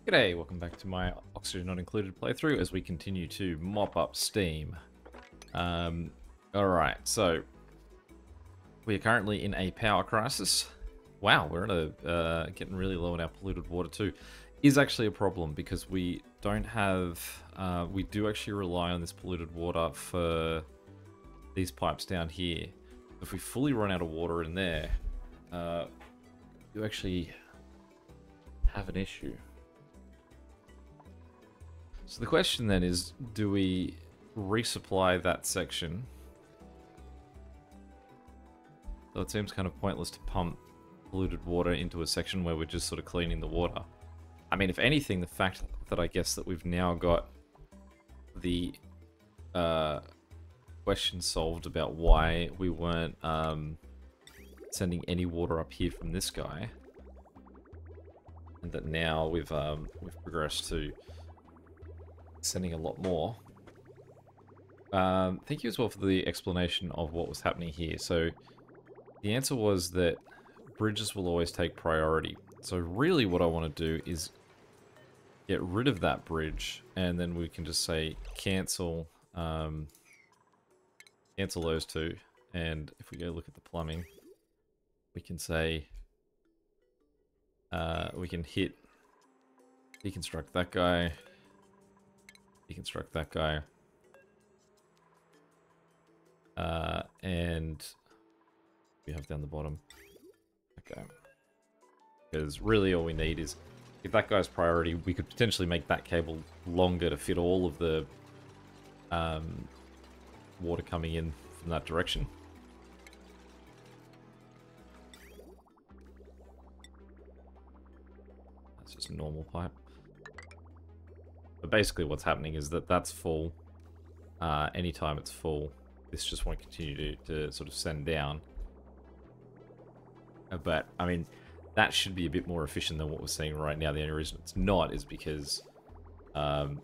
G'day, welcome back to my Oxygen Not Included playthrough as we continue to mop up Steam. Alright, so we are currently in a power crisis. Wow, we're in a getting really low in our polluted water too. Is actually a problem because we don't have, we do actually rely on this polluted water for these pipes down here. If we fully run out of water in there, you actually have an issue. So the question then is, do we resupply that section? So it seems kind of pointless to pump polluted water into a section where we're just sort of cleaning the water. I mean, if anything, the fact that I guess that we've now got the question solved about why we weren't sending any water up here from this guy, and that now we've progressed to sending a lot more. Thank you as well for the explanation of what was happening here. So the answer was that bridges will always take priority. So really what I want to do is get rid of that bridge, and then we can just say cancel cancel those two. And if we go look at the plumbing, we can say we can hit deconstruct that guy, deconstruct that guy, and we have down the bottom. Okay. Because really all we need is, if that guy's priority, we could potentially make that cable longer to fit all of the water coming in from that direction. That's just a normal pipe. But basically what's happening is that that's full. Anytime it's full, this just won't continue to sort of send down. But, I mean, that should be a bit more efficient than what we're seeing right now. The only reason it's not is because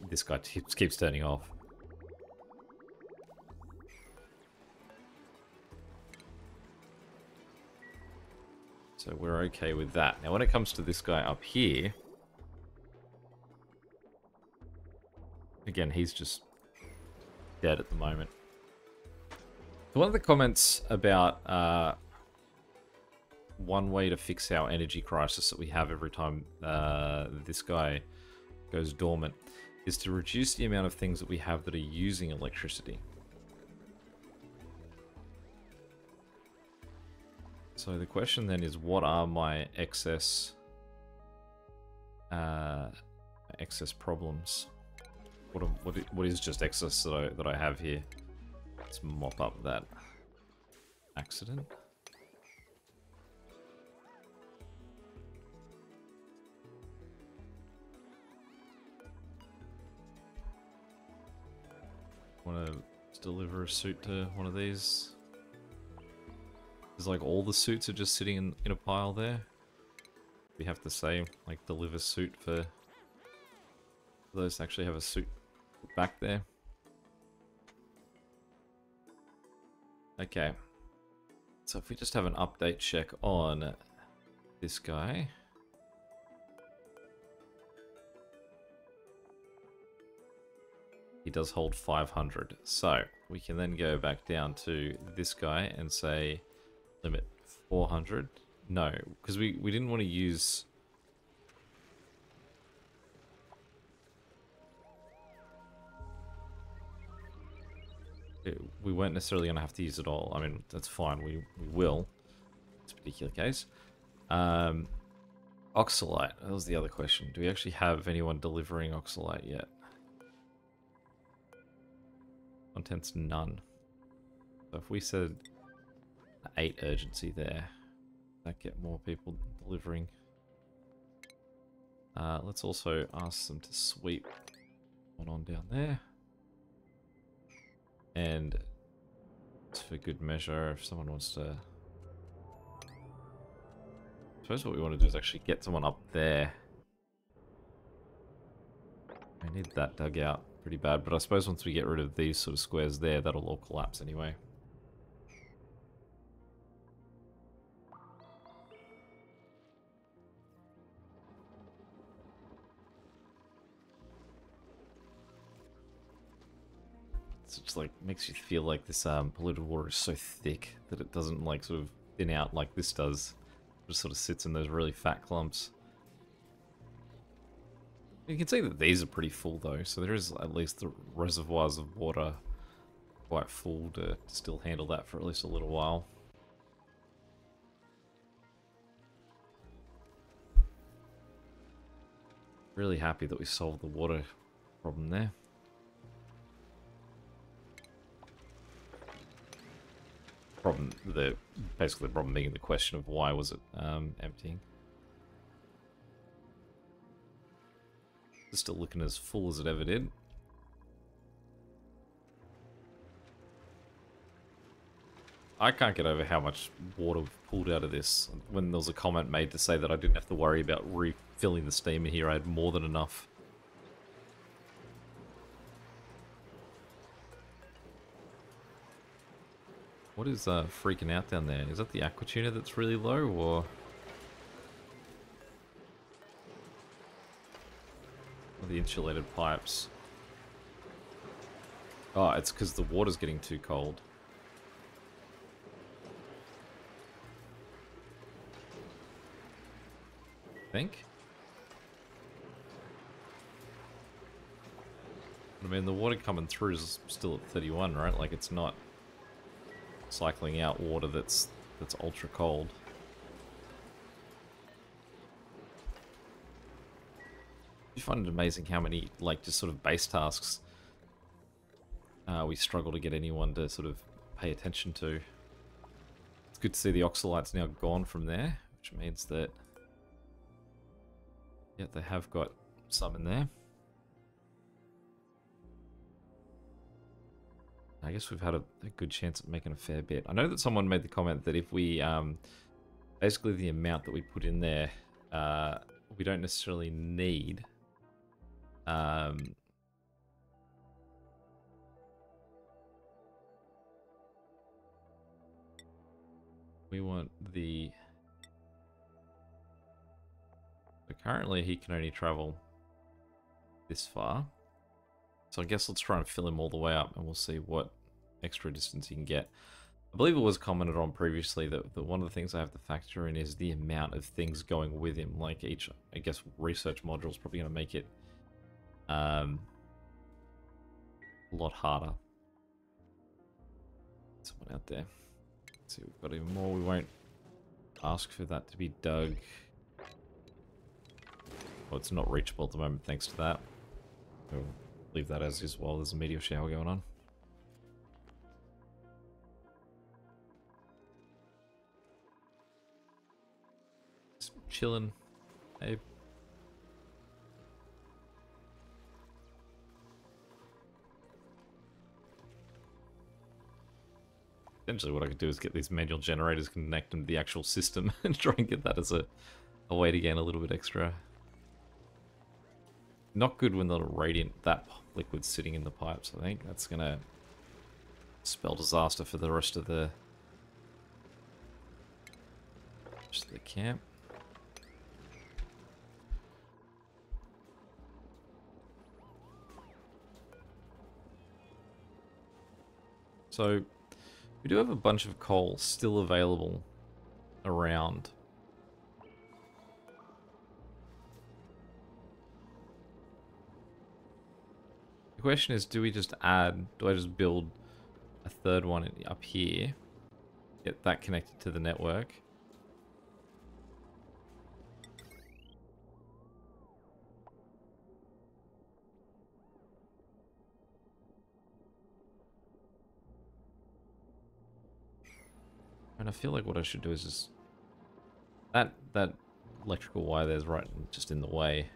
this guy keeps turning off. So we're okay with that. Now when it comes to this guy up here, again, he's just dead at the moment. One of the comments about one way to fix our energy crisis that we have every time this guy goes dormant is to reduce the amount of things that we have that are using electricity. So the question then is, what are my excess problems? What is just excess that I have here? Let's mop up that accident. Want to deliver a suit to one of these? There's like all the suits are just sitting in a pile there. We have to say, like, deliver suit for those to actually have a suit back there. Okay. So if we just have an update check on this guy. He does hold 500. So we can then go back down to this guy and say limit 400. No, because we didn't want to use... We weren't necessarily going to have to use it all. I mean, that's fine. We will. In this particular case. Oxalite. That was the other question. Do we actually have anyone delivering Oxalite yet? Contents none. So if we said 8 urgency there, that get more people delivering. Let's also ask them to sweep one on down there. And for good measure, if someone wants to... I suppose what we want to do is actually get someone up there. I need that dug out pretty bad, but I suppose once we get rid of these sort of squares there, that'll all collapse anyway. It's just like makes you feel like this polluted water is so thick that it doesn't like sort of thin out like this does. It just sort of sits in those really fat clumps. You can see that these are pretty full though, so there is at least the reservoirs of water quite full to still handle that for at least a little while. Really happy that we solved the water problem there. Basically the problem being the question of why was it emptying. It's still looking as full as it ever did. I can't get over how much water we've pulled out of this. When there was a comment made to say that I didn't have to worry about refilling the steam in here, I had more than enough. What is freaking out down there? Is that the aqua tuner that's really low, or the insulated pipes? Oh, it's because the water's getting too cold. I think. I mean, the water coming through is still at 31, right? Like, it's not cycling out water that's ultra cold. You find it amazing how many, like, just sort of base tasks we struggle to get anyone to sort of pay attention to. It's good to see the oxalite's now gone from there, which means that, yeah, they have got some in there. I guess we've had a good chance at making a fair bit. I know that someone made the comment that if we, basically the amount that we put in there, we don't necessarily need. We want the... So currently he can only travel this far. So I guess let's try and fill him all the way up and we'll see what extra distance he can get. I believe it was commented on previously that one of the things I have to factor in is the amount of things going with him. Like each, I guess, research module is probably going to make it a lot harder. Someone out there. Let's see, we've got even more. We won't ask for that to be dug. Well, it's not reachable at the moment thanks to that. We'll leave that as is while there's a meteor shower going on. Just chilling. Hey. Essentially what I could do is get these manual generators, connect them to the actual system and try and get that as a way to gain a little bit extra. Not good when the that liquid's sitting in the pipes, I think. That's gonna spell disaster for the rest of the camp. So we do have a bunch of coal still available around. The question is, do I just build a third one up here, get that connected to the network? And I feel like what I should do is just that electrical wire there's right just in the way,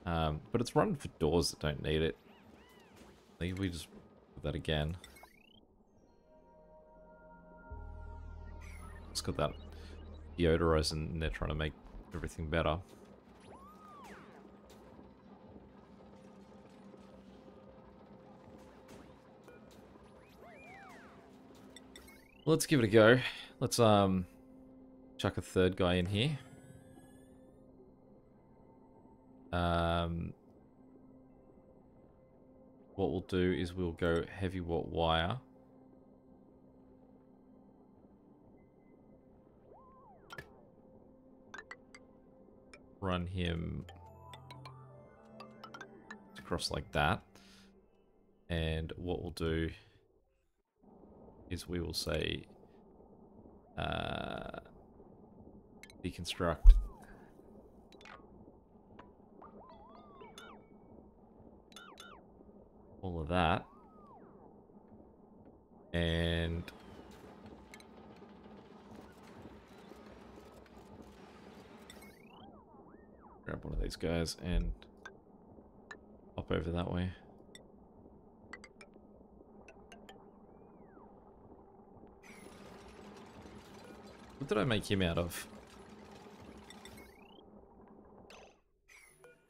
but it's running for doors that don't need it. I think if we just do that again, it's got that deodorizer and they're trying to make everything better. Let's give it a go. Let's chuck a third guy in here. what we'll do is we'll go heavy watt wire. Run him across like that. And what we'll do is we will say deconstruct all of that. And grab one of these guys and hop over that way. What did I make him out of?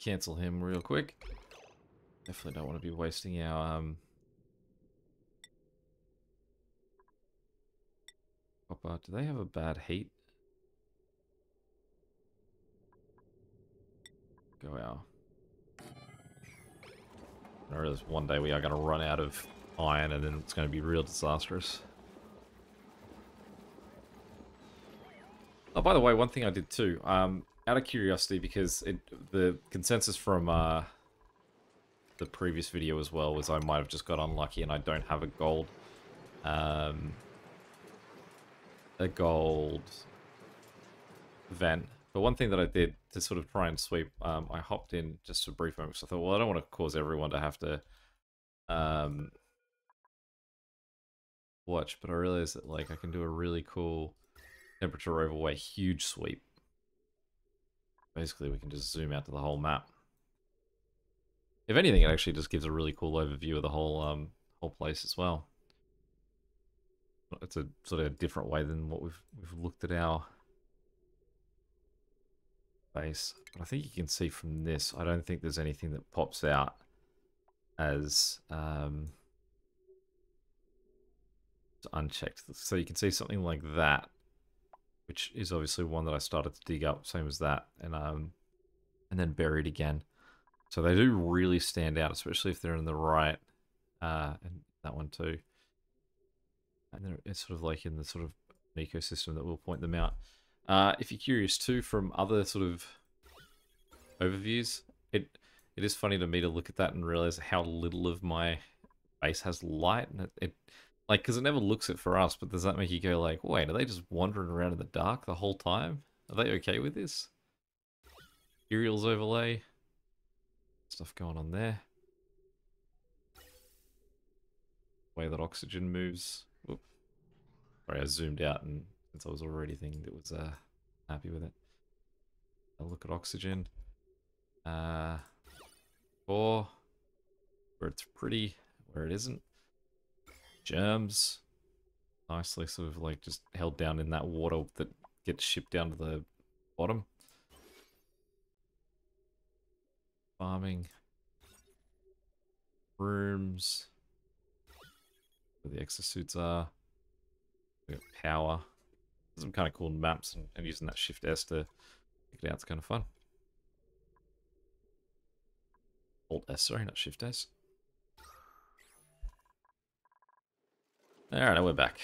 Cancel him real quick. Definitely don't want to be wasting our copper. Do they have a bad heat? Go out. I realize one day we are going to run out of iron and then it's going to be real disastrous. Oh, by the way, one thing I did too, out of curiosity, because the consensus from the previous video as well was I might have just got unlucky and I don't have a gold vent. But one thing that I did to sort of try and sweep, I hopped in just for a brief moment, so I thought, well, I don't want to cause everyone to have to watch, but I realized that like I can do a really cool temperature overlay huge sweep. Basically, we can just zoom out to the whole map. If anything, it actually just gives a really cool overview of the whole whole place as well. It's a sort of different way than what we've looked at our base. But I think you can see from this, I don't think there's anything that pops out as unchecked. So you can see something like that, which is obviously one that I started to dig up, same as that, and then buried again. So they do really stand out, especially if they're in the right, and that one too. And it's sort of like in the sort of ecosystem that will point them out. If you're curious too, from other sort of overviews, it is funny to me to look at that and realize how little of my base has light, and it like, because it never looks it for us, but does that make you go like, wait, are they just wandering around in the dark the whole time? Are they okay with this? Aerials overlay. Stuff going on there. Way that oxygen moves. Whoop. Sorry, I zoomed out, and since I was already thinking it was happy with it. I'll look at oxygen. 4. Where it's pretty, where it isn't. Germs. Nicely sort of like just held down in that water that gets shipped down to the bottom. Farming. Rooms. Where the exosuits are. We got power. Some kind of cool maps, and using that Shift S to pick it out is kind of fun. Alt S, sorry, not Shift S. Alright, we're back.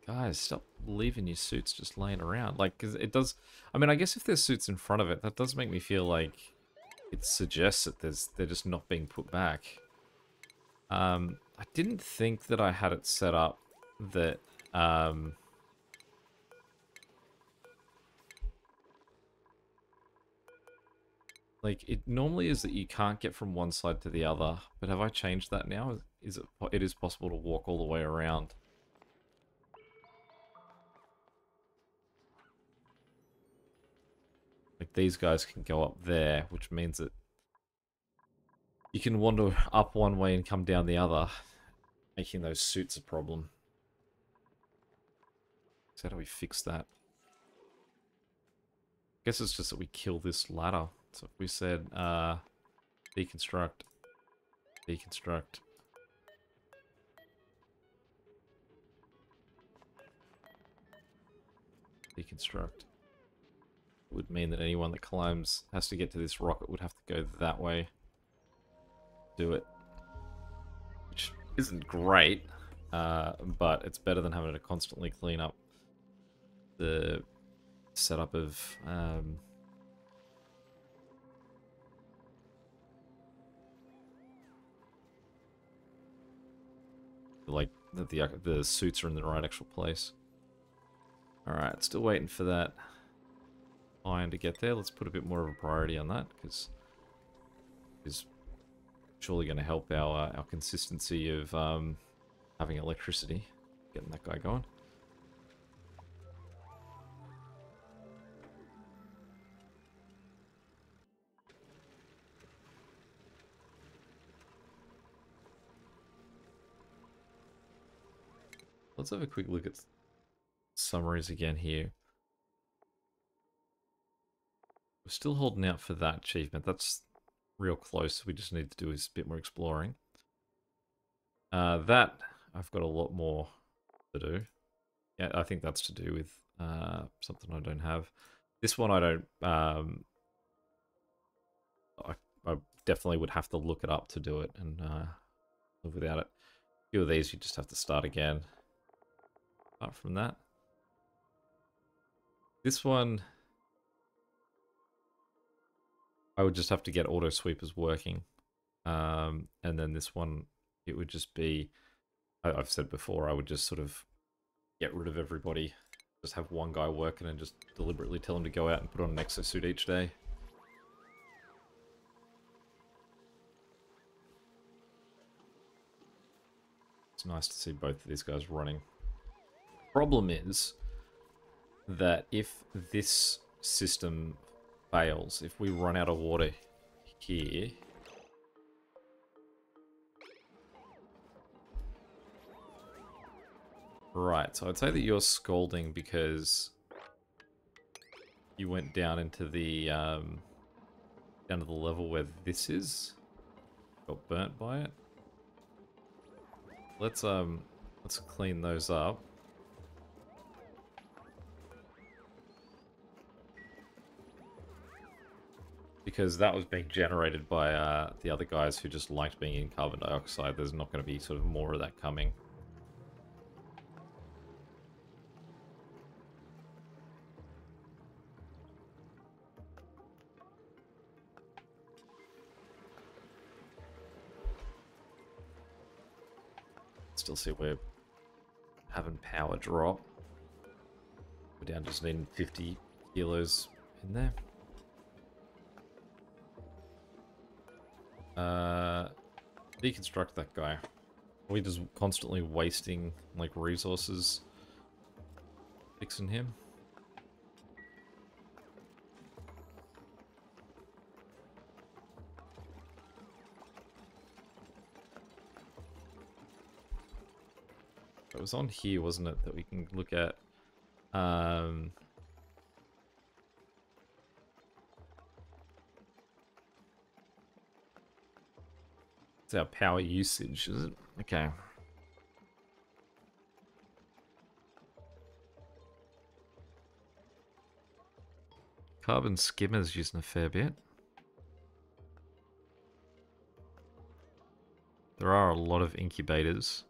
Guys, stop leaving your suits just laying around. Like, because it does... I mean, I guess if there's suits in front of it, that does make me feel like it suggests that they're just not being put back. I didn't think that I had it set up that... like, it normally is that you can't get from one side to the other, but have I changed that now? It is possible to walk all the way around. Like, these guys can go up there, which means that you can wander up one way and come down the other, making those suits a problem. So how do we fix that? I guess it's just that we kill this ladder. So if we said, deconstruct, deconstruct. Deconstruct. would mean that anyone that climbs has to get to this rocket would have to go that way. Do it. Which isn't great, but it's better than having to constantly clean up the setup of like the suits are in the right actual place. All right, still waiting for that iron to get there. Let's put a bit more of a priority on that because it's surely going to help our consistency of having electricity, getting that guy going. Let's have a quick look at summaries again here. We're still holding out for that achievement. That's real close. We just need to do is a bit more exploring. That, I've got a lot more to do. Yeah, I think that's to do with something I don't have. This one I don't... I definitely would have to look it up to do it and live without it. A few of these you just have to start again. Apart from that. This one... I would just have to get auto sweepers working. And then this one, it would just be... I've said before, I would just sort of get rid of everybody. Just have one guy working and just deliberately tell him to go out and put on an exosuit each day. It's nice to see both of these guys running. Problem is that if this system fails, if we run out of water here... Right, so I'd say that you're scalding because you went down into the down to the level where this is. Got burnt by it. Let's clean those up. Because that was being generated by the other guys who just liked being in carbon dioxide. There's not going to be sort of more of that coming. Still see we're having power drop. We're down just needing 50 kilos in there. Deconstruct that guy. Are we just constantly wasting like resources fixing him? It was on here, wasn't it, that we can look at it's our power usage, is it? Okay. Carbon skimmer's using a fair bit. There are a lot of incubators.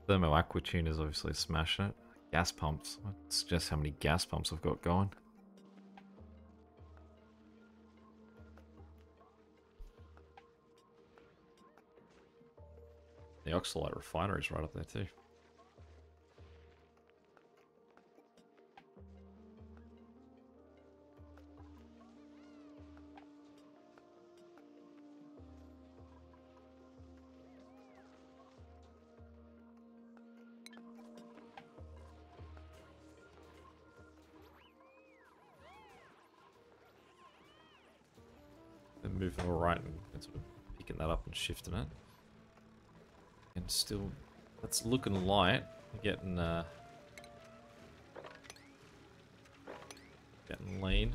Thermo aqua tuners obviously smashing it. Gas pumps. That's just how many gas pumps I've got going. The oxalite refinery is right up there too. They're moving all right and sort of picking that up and shifting it. And still, that's looking light. Getting lean.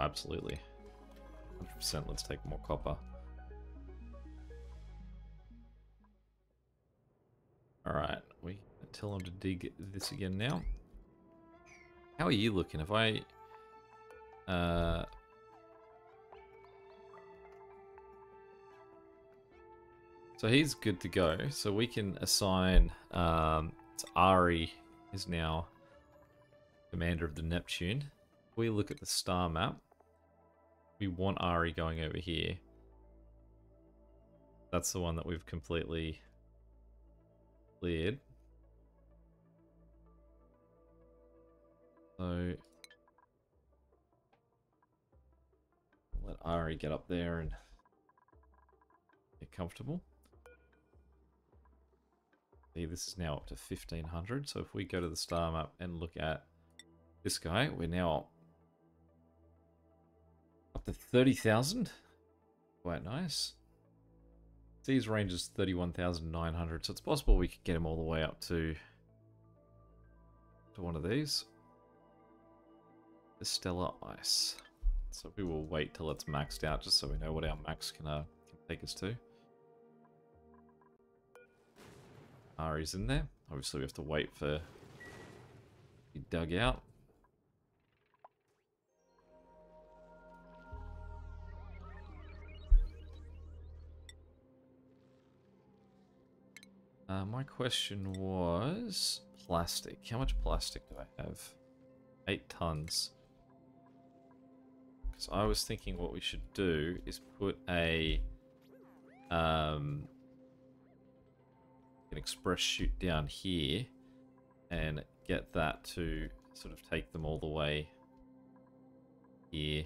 absolutely. 100%, let's take more copper. Alright, we tell them to dig this again now. How are you looking? If I... So he's good to go. So we can assign... Ari is now commander of the Neptune. If we look at the star map, we want Ari going over here. That's the one that we've completely cleared. So let Ari get up there and get comfortable. See, this is now up to 1500. So if we go to the star map and look at this guy, we're now up to 30,000. Quite nice. See, his range is 31,900, so it's possible we could get him all the way up to one of these. The Stellar Ice. So we will wait till it's maxed out just so we know what our max can take us to. Ari's in there. Obviously we have to wait for it to be dug out. My question was plastic. How much plastic do I have? 8 tons. Because I was thinking what we should do is put an express chute down here and get that to sort of take them all the way here.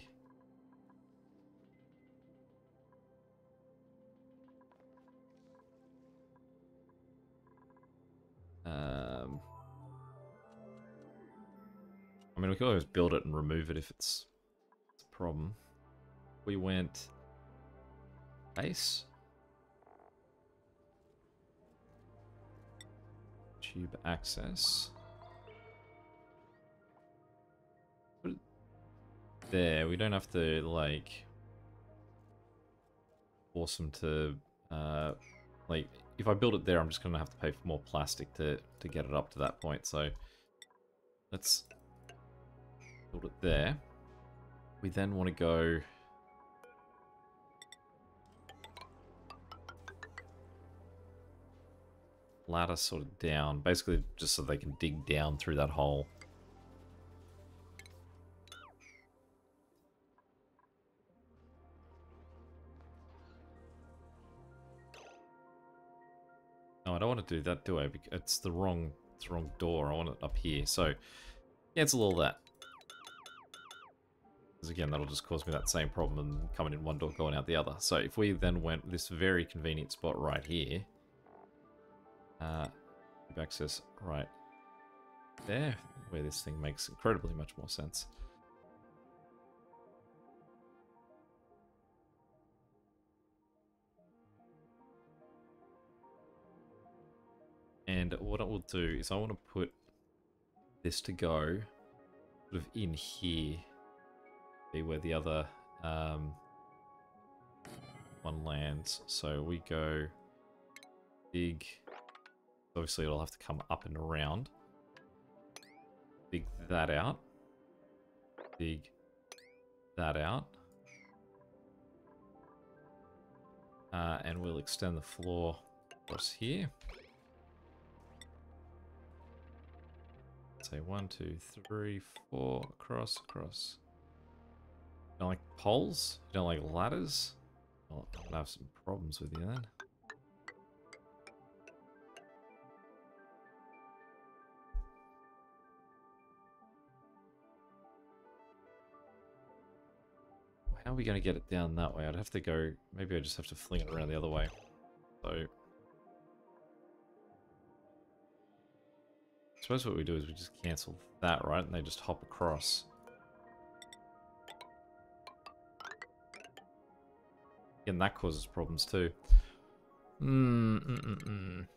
I mean, we could always build it and remove it if it's a problem. We went base, tube access. Put it there. We don't have to like force them to like. If I build it there, I'm just gonna have to pay for more plastic to get it up to that point. So let's build it there. We then want to go ladder sort of down, basically just so they can dig down through that hole. No, I don't want to do that, do I? Because it's the wrong door. I want it up here. So cancel all that. Because again, that'll just cause me that same problem and coming in one door, going out the other. So if we then went this very convenient spot right here, access right there, where this thing makes incredibly much more sense. And what I will do is I want to put this to go sort of in here, be where the other one lands. So we go dig. Obviously it'll have to come up and around. Dig that out. Dig that out. And we'll extend the floor across here. Say 1, 2, 3, 4, across. You don't like poles? You don't like ladders? Well, I'm gonna have some problems with you then. How are we going to get it down that way? I'd have to go... Maybe I just have to fling it around the other way. So... I suppose what we do is we just cancel that, right? And they just hop across. Again, that causes problems too. More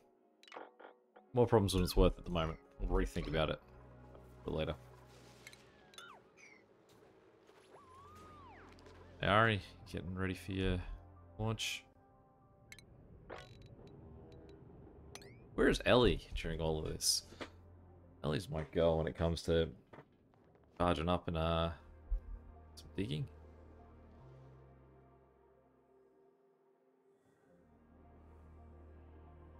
problems than it's worth at the moment. We'll rethink about it for later. Hey, Ari, getting ready for your launch? Where is Ellie during all of this? Ellie's my girl when it comes to charging up and some digging.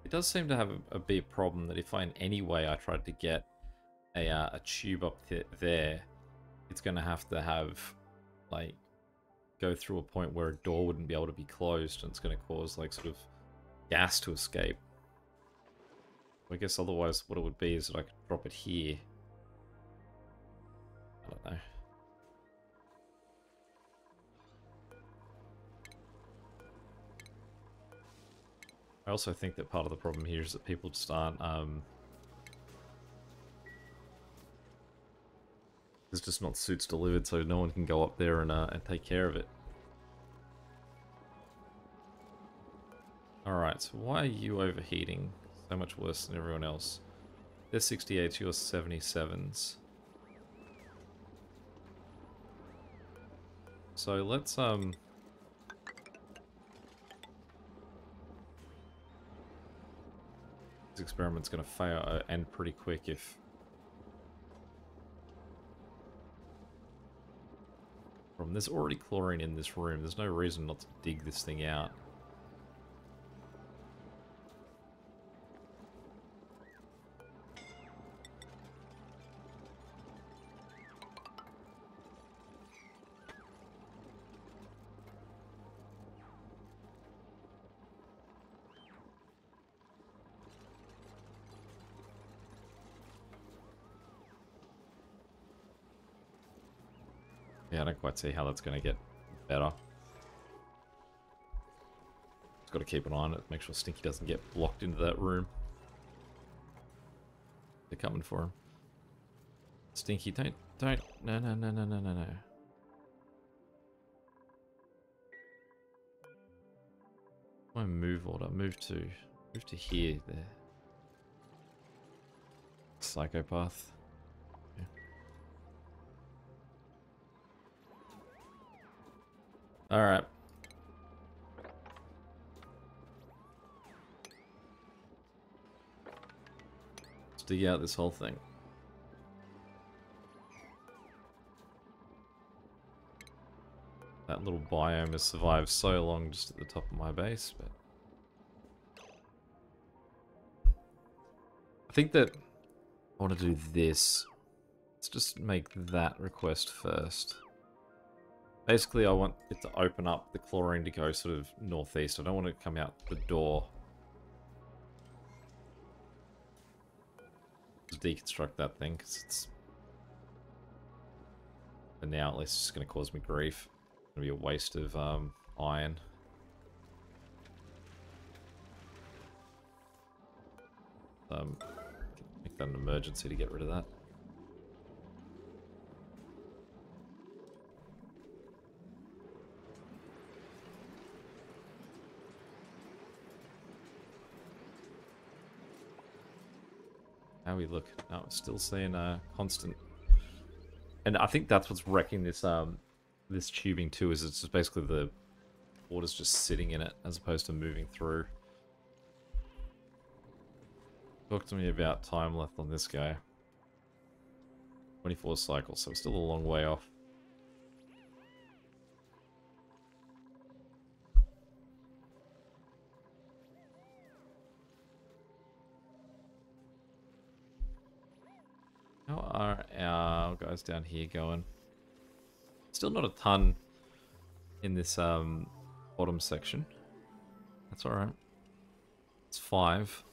It does seem to have a big problem that if I in any way I tried to get a tube up there, it's going to have like go through a point where a door wouldn't be able to be closed, and it's going to cause like sort of gas to escape. I guess otherwise what it would be is that I could drop it here. I don't know. I also think that part of the problem here is that people just aren't, there's just not suits delivered, so no one can go up there and take care of it. Alright, so why are you overheating so much worse than everyone else? They're 68s, you're 77s. So let's, this experiment's gonna fail, end pretty quick if... There's already chlorine in this room, there's no reason not to dig this thing out. Yeah, I don't quite see how that's going to get better. Just got to keep an eye on it, make sure Stinky doesn't get blocked into that room. They're coming for him. Stinky, don't, no. My move order, move to here, there. Psychopath. Alright. Let's dig out this whole thing. That little biome has survived so long just at the top of my base, but... I think that I want to do this. Let's just make that request first. Basically, I want it to open up the chlorine to go sort of northeast. I don't want it to come out the door. Just deconstruct that thing, because it's... For now, at least, it's just going to cause me grief. It's going to be a waste of iron. Make that an emergency to get rid of that. How we look? No, we're still seeing a constant, and I think that's what's wrecking this this tubing too. Is it's just basically the water's just sitting in it as opposed to moving through. Talk to me about time left on this guy. 24 cycles, so we're still a long way off. How are our guys down here going? Still not a ton in this bottom section. That's alright. It's 5.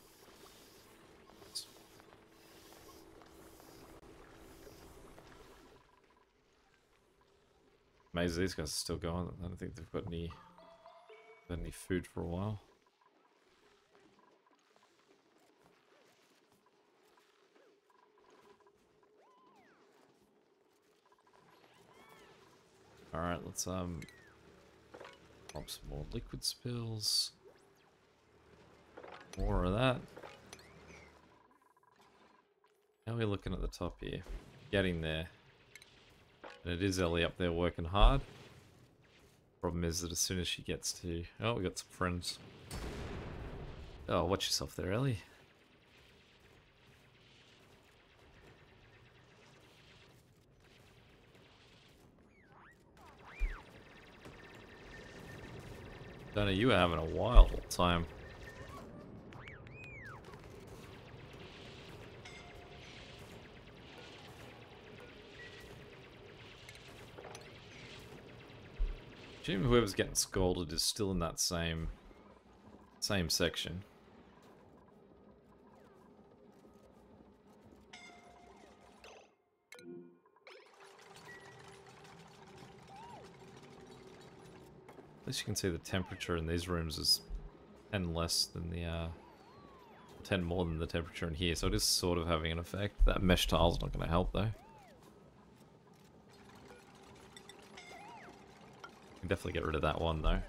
Amazing, these guys are still going. I don't think they've got any food for a while. Alright, let's pop some more liquid spills. More of that. How are we looking at the top here? Getting there. And it is Ellie up there working hard. Problem is that as soon as she gets to... Oh, we got some friends. Oh, watch yourself there, Ellie. Donna, you were having a wild old time. Assume whoever's getting scolded is still in that same section. At least you can see the temperature in these rooms is 10 less than the 10 more than the temperature in here, so it is sort of having an effect. That mesh tile's not going to help though. Can definitely get rid of that one though.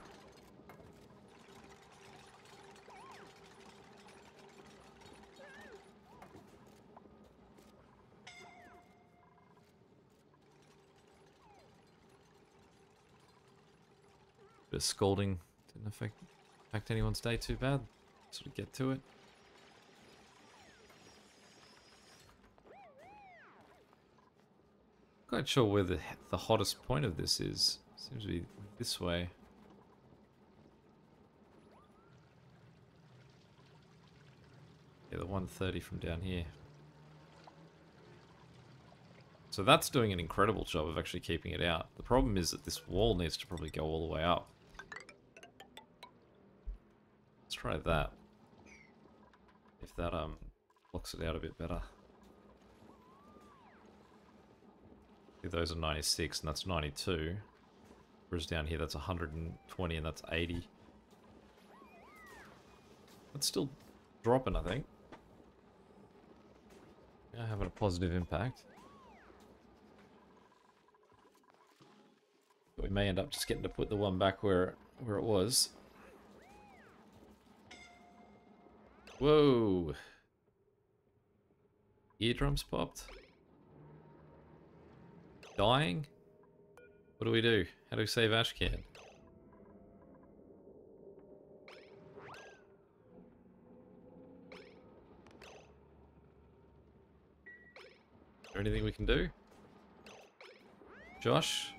Bit of scalding didn't affect anyone's day too bad. Sort of get to it. Quite sure where the hottest point of this is. Seems to be this way. Yeah, the 130 from down here. So that's doing an incredible job of actually keeping it out. The problem is that this wall needs to probably go all the way up. Let's try that. If that blocks it out a bit better. Those are 96 and that's 92. Whereas down here that's 120 and that's 80. That's still dropping, I think. Yeah, having a positive impact. But we may end up just getting to put the one back where it was. Whoa! Eardrums popped. Dying? What do we do? How do we save Ashcan? Is there anything we can do? Josh?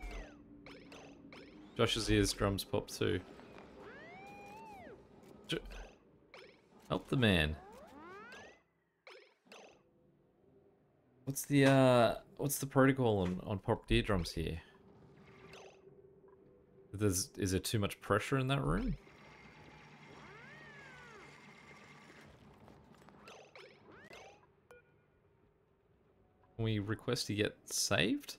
Josh's eardrums pop too. Help the man. What's the protocol on popped eardrums here? Is there too much pressure in that room? Can we request to get saved?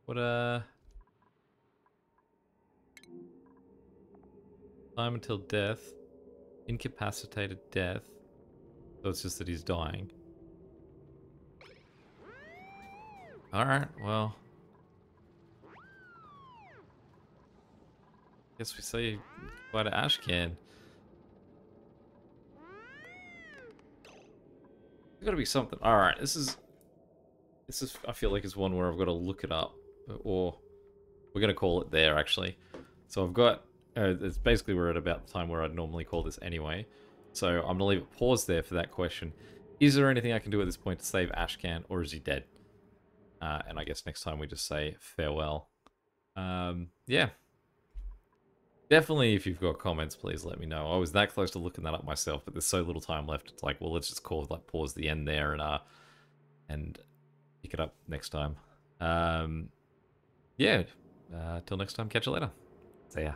What time until death. Incapacitated death. So it's just that he's dying. Alright, well. Guess we say goodbye to Ashcan. There's gotta be something. Alright, this is I feel like is one where I've got to look it up. Or we're gonna call it there actually. So I've got it's basically we're at about the time where I'd normally call this anyway. So I'm gonna leave it paused there for that question. Is there anything I can do at this point to save Ashcan, or is he dead? And I guess next time we just say farewell. Yeah. Definitely, if you've got comments, please let me know. I was that close to looking that up myself, but there's so little time left. It's like, well, let's just pause the end there and pick it up next time. Yeah. Till next time, catch you later. See ya.